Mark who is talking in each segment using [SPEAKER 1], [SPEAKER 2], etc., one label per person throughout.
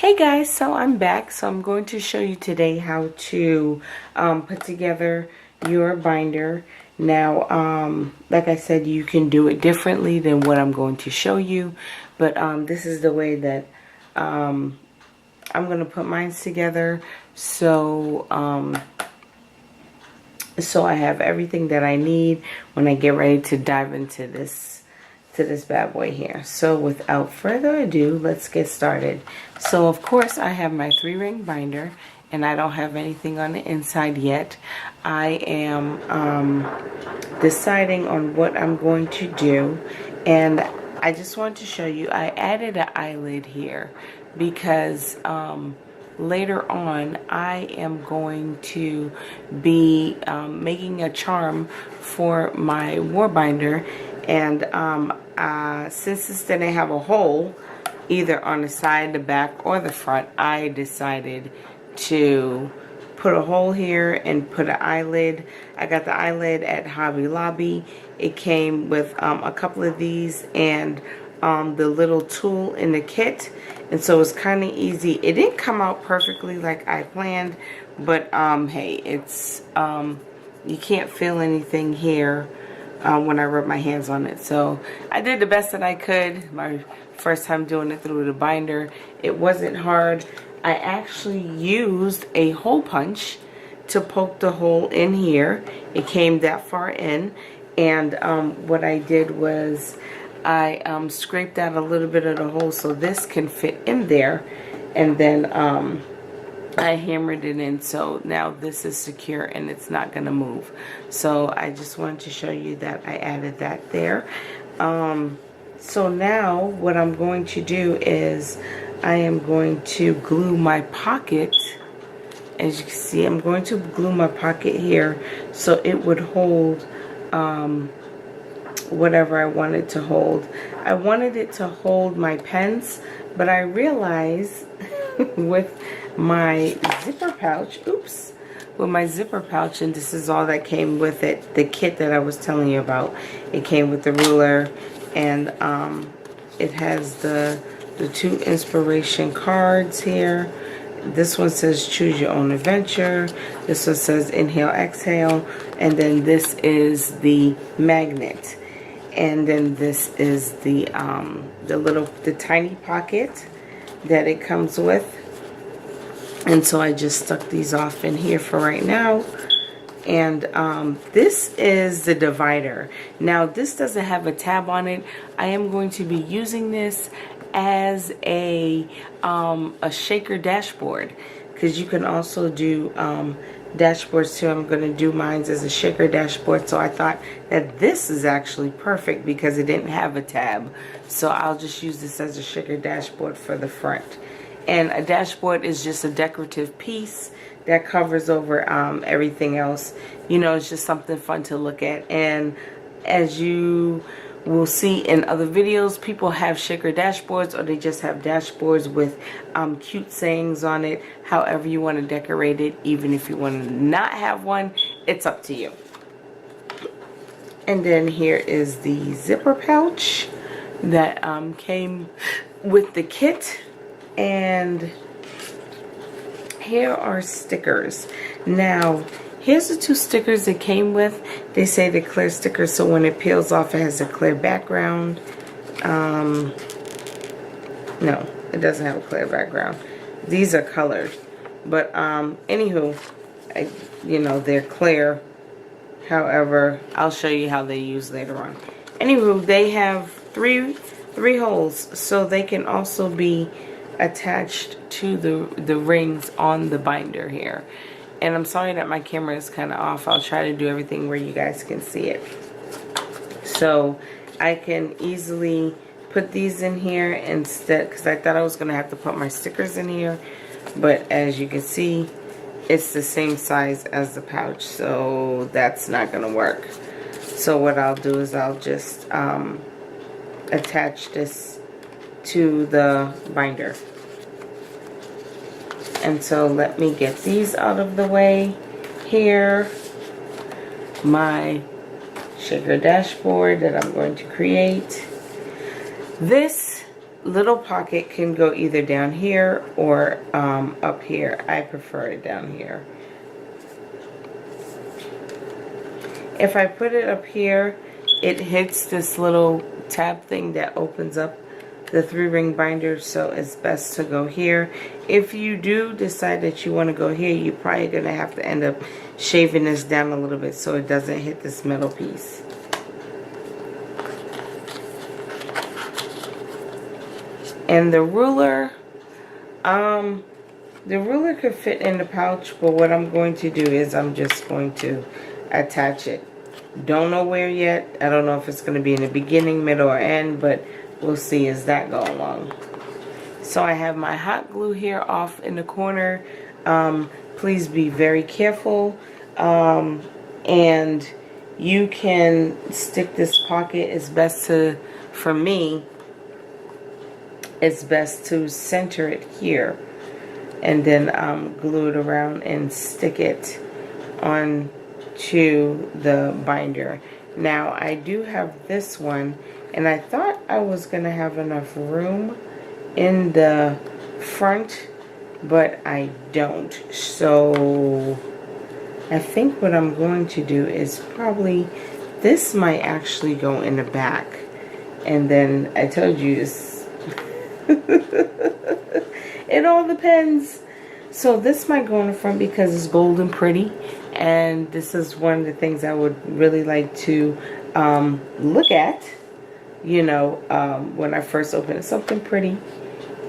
[SPEAKER 1] Hey guys, so I'm back. So I'm going to show you today how to put together your binder. Now, like I said, you can do it differently than what I'm going to show you, but this is the way that I'm going to put mine together. So, so I have everything that I need when I get ready to dive into this bad boy here. So without further ado, let's get started. So of course I have my 3-ring binder and I don't have anything on the inside yet. I am deciding on what I'm going to do, and I just want to show you I added an eyelid here because later on I am going to be making a charm for my war binder, and since this didn't have a hole either on the side, the back, or the front, I decided to put a hole here and put an eyelid. I got the eyelid at Hobby Lobby. It came with a couple of these and the little tool in the kit, and so it's kind of easy. It didn't come out perfectly like I planned, but hey, it's you can't feel anything here when I rub my hands on it. So I did the best that I could. My first time doing it through the binder. It wasn't hard. I actually used a hole punch to poke the hole in here. It came that far in, and what I did was I scraped out a little bit of the hole so this can fit in there, and then I hammered it in, so now this is secure and it's not going to move. So I just wanted to show you that I added that there. So now what I'm going to do is I am going to glue my pocket. As you can see, I'm going to glue my pocket here so it would hold whatever I wanted to hold. I wanted it to hold my pens, but I realized with my zipper pouch, with my zipper pouch, and this is all that came with it, the kit that I was telling you about. It came with the ruler, and it has the 2 inspiration cards here. This one says choose your own adventure. This one says inhale, exhale, and then this is the magnet, and then this is the tiny pocket that it comes with. And so I just stuck these off in here for right now. And this is the divider. Now this doesn't have a tab on it. I am going to be using this as a shaker dashboard, because you can also do dashboards too. I'm going to do mine as a shaker dashboard. So I thought that this is actually perfect because it didn't have a tab. So I'll just use this as a shaker dashboard for the front. And a dashboard is just a decorative piece that covers over everything else. You know, it's just something fun to look at. And as you will see in other videos, people have shaker dashboards, or they just have dashboards with cute sayings on it. However you want to decorate it, even if you want to not have one, it's up to you. And then here is the zipper pouch that came with the kit. And here are stickers. Now, here's the 2 stickers that came with. They say the clear stickers, so when it peels off, it has a clear background. No, it doesn't have a clear background. These are colored. But, anywho, you know, they're clear. However, I'll show you how they use later on. Anywho, they have three holes, so they can also be attached to the rings on the binder here. And I'm sorry that my camera is kind of off. I'll try to do everything where you guys can see it. So I can easily put these in here instead, because I thought I was going to have to put my stickers in here, but as you can see, it's the same size as the pouch, so that's not going to work. So what I'll do is I'll just attach this to the binder. And so let me get these out of the way here. My shaker dashboard that I'm going to create. This little pocket can go either down here or up here. I prefer it down here. If I put it up here, it hits this little tab thing that opens up the 3-ring binder, so it's best to go here. If you do decide that you want to go here, you're probably going to have to end up shaving this down a little bit so it doesn't hit this metal piece. And the ruler could fit in the pouch, but what I'm going to do is I'm just going to attach it. Don't know where yet. I don't know if it's going to be in the beginning, middle, or end, but we'll see as that go along. So I have my hot glue here off in the corner. Please be very careful. And you can stick this pocket. It's best to, for me, it's best to center it here and then glue it around and stick it on to the binder. Now I do have this one, and I thought I was gonna have enough room in the front, but I don't. So I think what I'm going to do is probably, this might actually go in the back, and then I told you it's it all depends. So this might go in the front because it's gold and pretty, and this is one of the things I would really like to look at, you know, when I first open it. Something pretty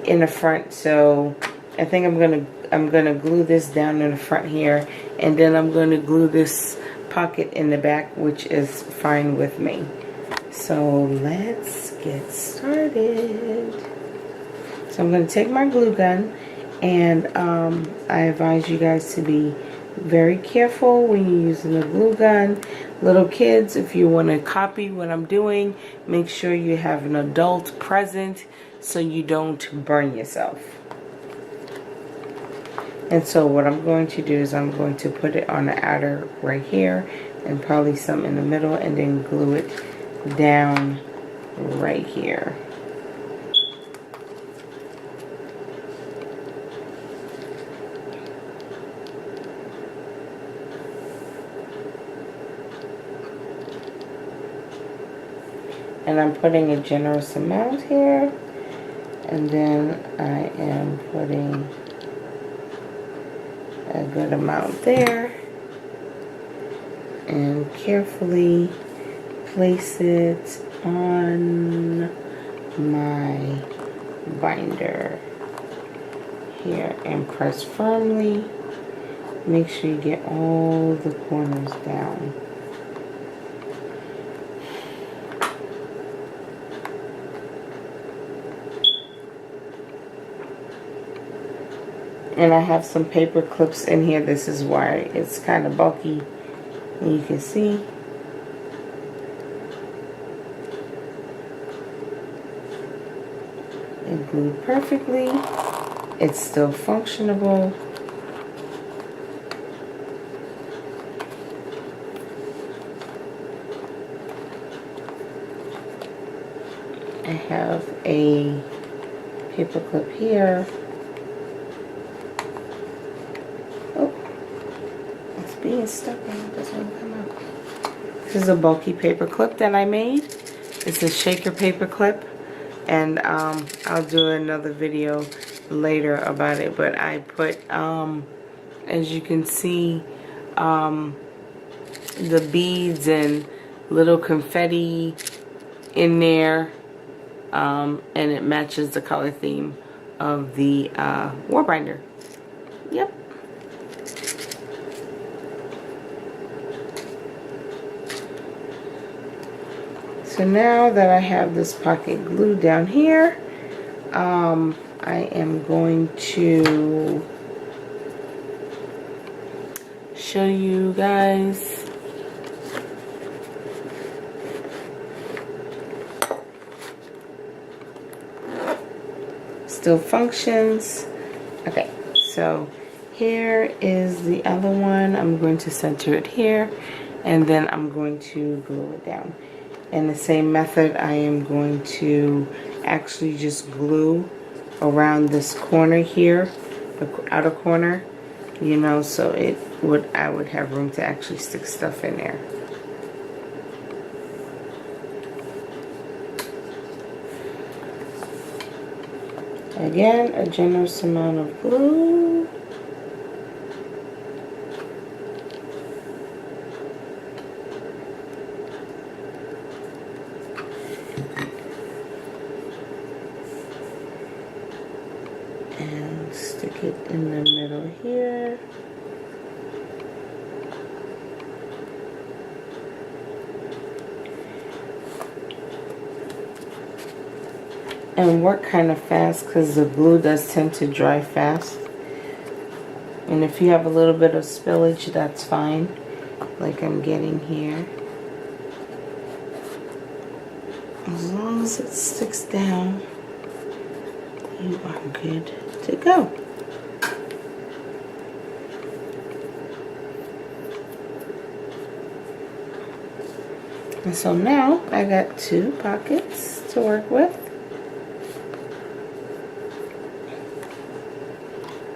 [SPEAKER 1] in the front. So I think I'm gonna glue this down in the front here, and then I'm gonna glue this pocket in the back, which is fine with me. So let's get started. So I'm going to take my glue gun, and I advise you guys to be very careful when you're using a glue gun. Little kids, if you want to copy what I'm doing, make sure you have an adult present so you don't burn yourself. And so what I'm going to do is I'm going to put it on the outer right here, and probably some in the middle, and then glue it down right here. And I'm putting a generous amount here, and then I am putting a good amount there, and carefully place it on my binder here, and press firmly. Make sure you get all the corners down. And I have some paper clips in here. This is why it's kind of bulky. And you can see. It glued perfectly. It's still functionable. I have a paper clip here. Being stuck and it doesn't want to come out. This is a bulky paper clip that I made. It's a shaker paper clip, and I'll do another video later about it. But I put, as you can see, the beads and little confetti in there, and it matches the color theme of the war binder. Yep. So now that I have this pocket glued down here, I am going to show you guys still functions. Okay, so here is the other one. I'm going to center it here, and then I'm going to glue it down. In the same method, I am going to actually just glue around this corner here, the outer corner, you know, so I would have room to actually stick stuff in there. Again, a generous amount of glue. And stick it in the middle here. And work kind of fast because the glue does tend to dry fast. And if you have a little bit of spillage, that's fine, like I'm getting here. As long as it sticks down, you are good to go. And so now I got 2 pockets to work with.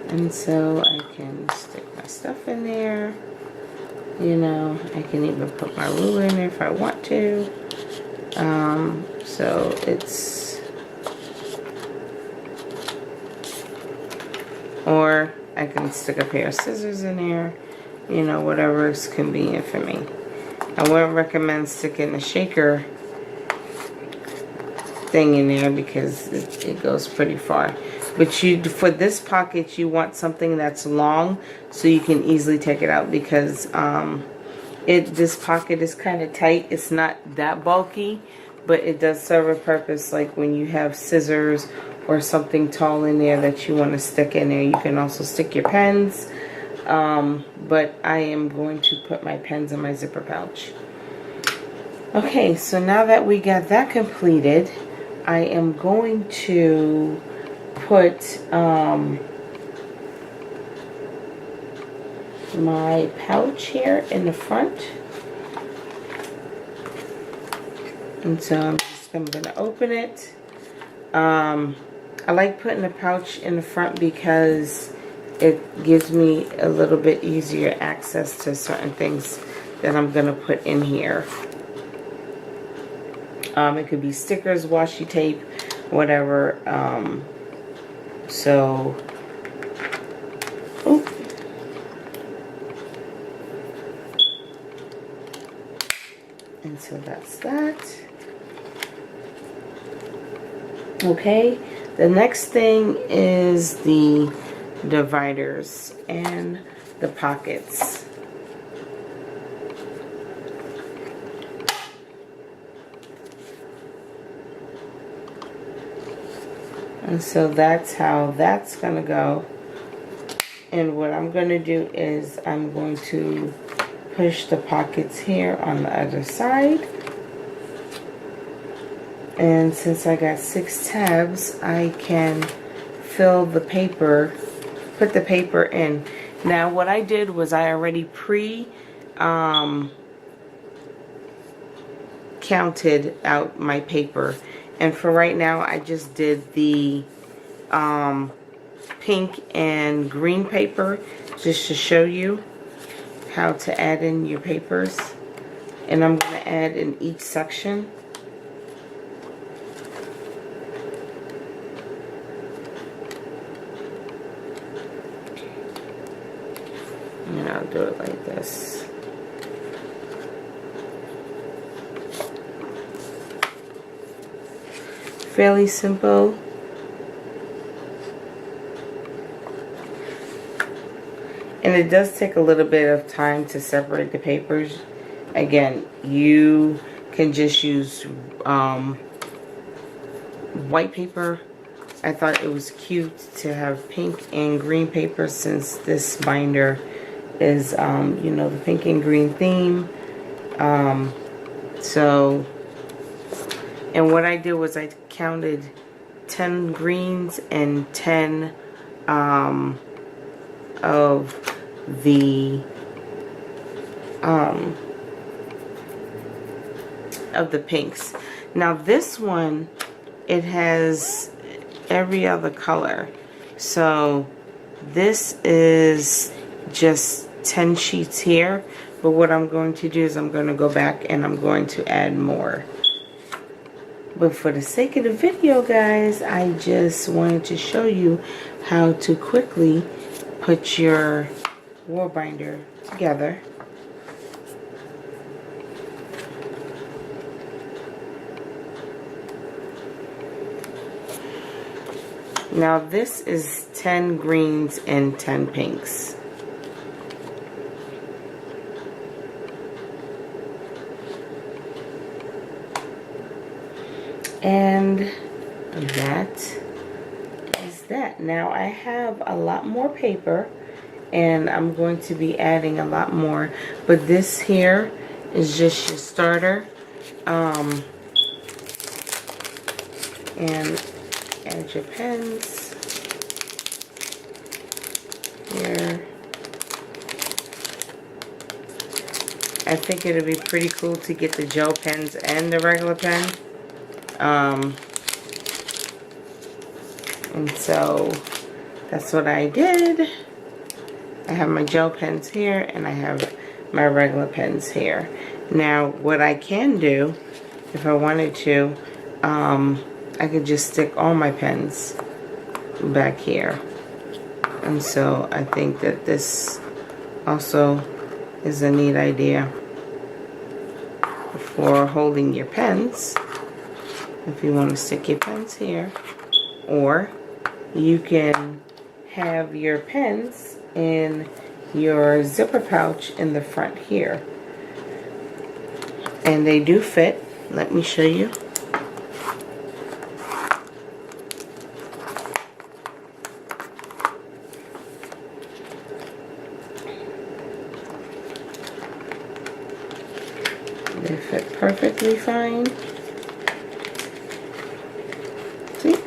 [SPEAKER 1] And so I can stick my stuff in there. You know, I can even put my ruler in there if I want to. So it's, or I can stick a pair of scissors in there. You know, whatever is convenient for me. I wouldn't recommend sticking a shaker thing in there because it goes pretty far. But for this pocket, you want something that's long so you can easily take it out, because this pocket is kind of tight. It's not that bulky, but it does serve a purpose, like when you have scissors or something tall in there that you want to stick in there. You can also stick your pens, but I am going to put my pens in my zipper pouch. Okay, so now that we got that completed, I am going to put my pouch here in the front. And so I'm going to open it. I like putting the pouch in the front because it gives me a little bit easier access to certain things that I'm going to put in here. It could be stickers, washi tape, whatever. And so that's that. Okay, the next thing is the dividers and the pockets. And so that's how that's going to go. And what I'm going to do is I'm going to push the pockets here on the other side. And since I got 6 tabs, I can fill the paper, put the paper in. Now what I did was I already counted out my paper. And for right now, I just did the pink and green paper just to show you how to add in your papers. And I'm going to add in each section. And I'll do it like this. Fairly simple. And it does take a little bit of time to separate the papers. Again, you can just use white paper. I thought it was cute to have pink and green paper since this binder is, you know, the pink and green theme. And what I did was I counted 10 greens and 10 of the of the pinks. Now this one, it has every other color. So this is just 10 sheets here. But what I'm going to do is I'm going to go back and I'm going to add more. But for the sake of the video, guys, I just wanted to show you how to quickly put your war binder together. Now this is 10 greens and 10 pinks. And that is that. Now I have a lot more paper and I'm going to be adding a lot more, but this here is just your starter. And add your pens here. I think it'll be pretty cool to get the gel pens and the regular pen. And so that's what I did. I have my gel pens here and I have my regular pens here. Now what I can do, if I wanted to, I could just stick all my pens back here. And so I think that this also is a neat idea for holding your pens. If you want to stick your pens here, or you can have your pens in your zipper pouch in the front here. And they do fit. Let me show you. They fit perfectly fine. See?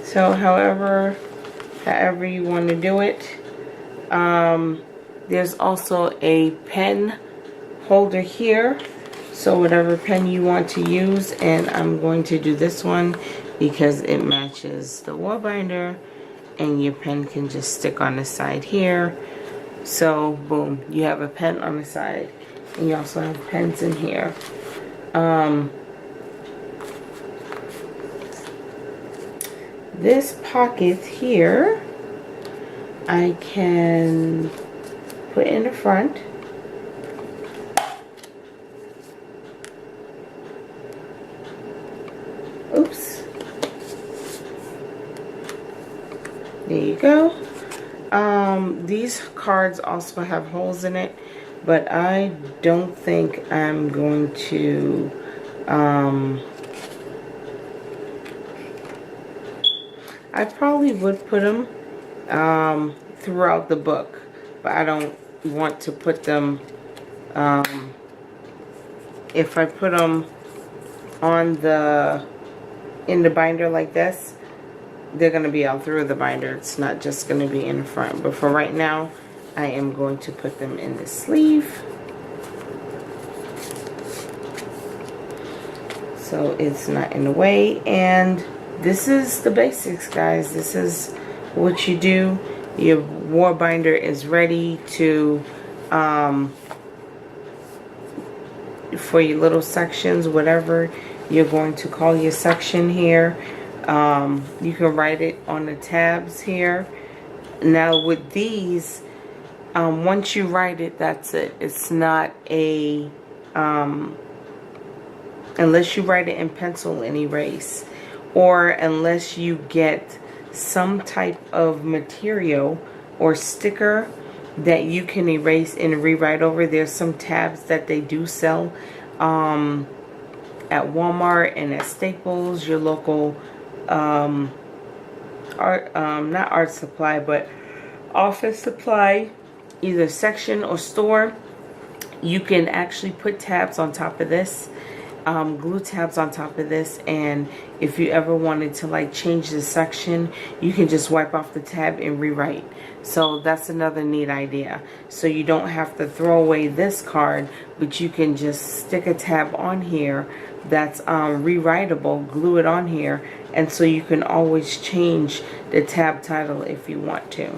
[SPEAKER 1] So however you want to do it. There's also a pen holder here. So whatever pen you want to use, and I'm going to do this one because it matches the wall binder, and your pen can just stick on the side here. So boom, you have a pen on the side. And you also have pens in here. This pocket here, I can put in the front. Oops. There you go. These cards also have holes in it, but I don't think I'm going to I probably would put them throughout the book, but I don't want to put them if I put them on in the binder like this, they're going to be all through the binder. It's not just going to be in the front. But for right now, I am going to put them in the sleeve. So it's not in the way. And this is the basics, guys. This is what you do. Your war binder is ready to for your little sections, whatever you're going to call your section here. You can write it on the tabs here. Now with these, once you write it, that's it. It's not a unless you write it in pencil and erase, or unless you get some type of material or sticker that you can erase and rewrite over. There's some tabs that they do sell at Walmart and at Staples, your local not art supply, but office supply, either section or store. You can actually put tabs on top of this, glue tabs on top of this, and if you ever wanted to like change the section, you can just wipe off the tab and rewrite. So that's another neat idea. So you don't have to throw away this card, but you can just stick a tab on here that's rewritable, glue it on here, and so you can always change the tab title if you want to.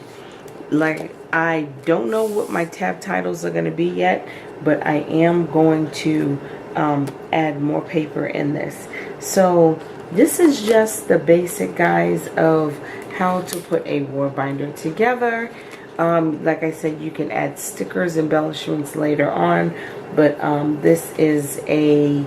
[SPEAKER 1] Like, I don't know what my tab titles are going to be yet, but I am going to add more paper in this. So this is just the basic, guys, of how to put a war binder together. Like I said, you can add stickers, embellishments later on, but this is a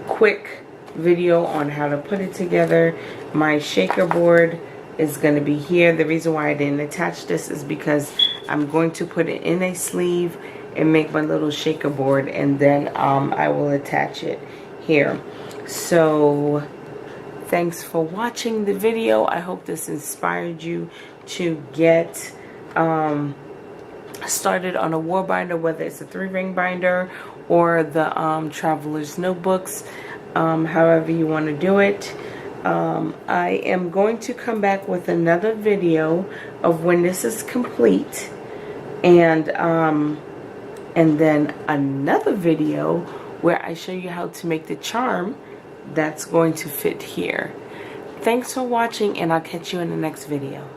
[SPEAKER 1] quick video on how to put it together. My shaker board is going to be here. The reason why I didn't attach this is because I'm going to put it in a sleeve and make my little shaker board, and then I will attach it here. So thanks for watching the video. I hope this inspired you to get started on a war binder, whether it's a 3-ring binder or the traveler's notebooks, however you want to do it. I am going to come back with another video of when this is complete, and then another video where I show you how to make the charm that's going to fit here. Thanks for watching, and I'll catch you in the next video.